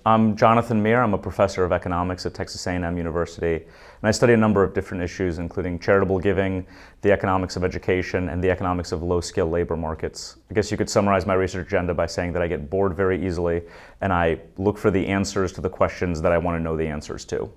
I'm Jonathan Meer. I'm a professor of economics at Texas A&M University, and I study a number of different issues, including charitable giving, the economics of education, and the economics of low-skill labor markets. I guess you could summarize my research agenda by saying that I get bored very easily, and I look for the answers to the questions that I want to know the answers to.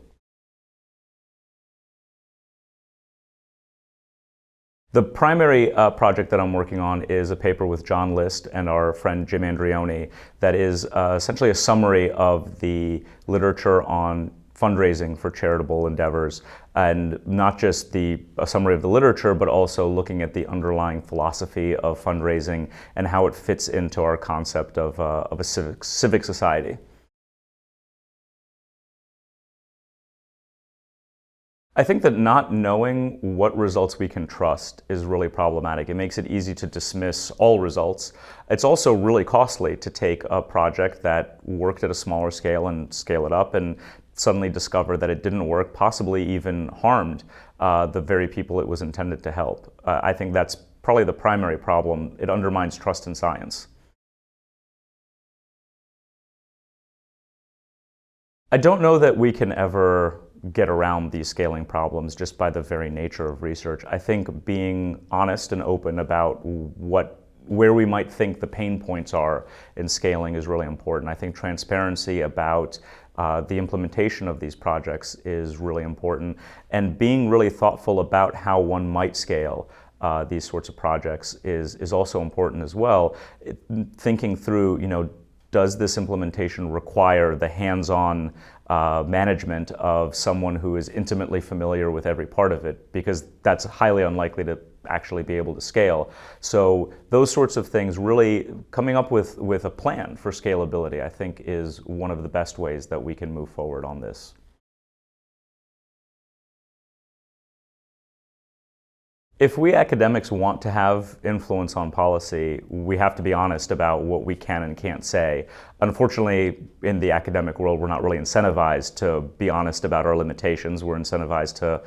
The primary project that I'm working on is a paper with John List and our friend Jim Andrioni that is essentially a summary of the literature on fundraising for charitable endeavors, and not just a summary of the literature, but also looking at the underlying philosophy of fundraising and how it fits into our concept of a civic society. I think that not knowing what results we can trust is really problematic. It makes it easy to dismiss all results. It's also really costly to take a project that worked at a smaller scale and scale it up and suddenly discover that it didn't work, possibly even harmed the very people it was intended to help. I think that's probably the primary problem. It undermines trust in science. I don't know that we can ever get around these scaling problems just by the very nature of research. I think being honest and open about where we might think the pain points are in scaling is really important. I think transparency about the implementation of these projects is really important, and being really thoughtful about how one might scale these sorts of projects is also important as well. Thinking through, does this implementation require the hands-on management of someone who is intimately familiar with every part of it, because that's highly unlikely to actually be able to scale. So those sorts of things, really coming up with a plan for scalability, I think is one of the best ways that we can move forward on this. If we academics want to have influence on policy, we have to be honest about what we can and can't say. Unfortunately, in the academic world, we're not really incentivized to be honest about our limitations. We're incentivized to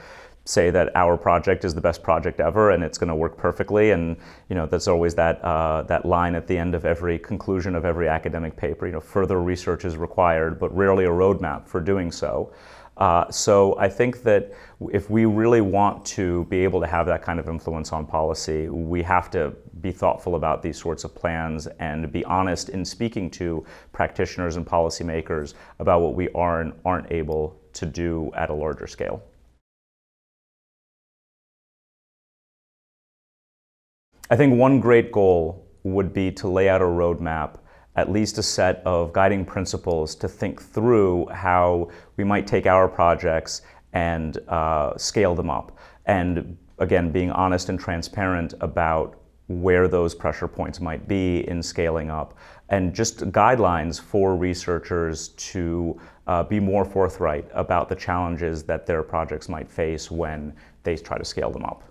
say that our project is the best project ever and it's going to work perfectly. And there's always that line at the end of every conclusion of every academic paper. Further research is required, but rarely a roadmap for doing so. So I think that if we really want to be able to have that kind of influence on policy, we have to be thoughtful about these sorts of plans and be honest in speaking to practitioners and policymakers about what we are and aren't able to do at a larger scale. I think one great goal would be to lay out a roadmap, at least a set of guiding principles to think through how we might take our projects and scale them up. And again, being honest and transparent about where those pressure points might be in scaling up, and just guidelines for researchers to be more forthright about the challenges that their projects might face when they try to scale them up.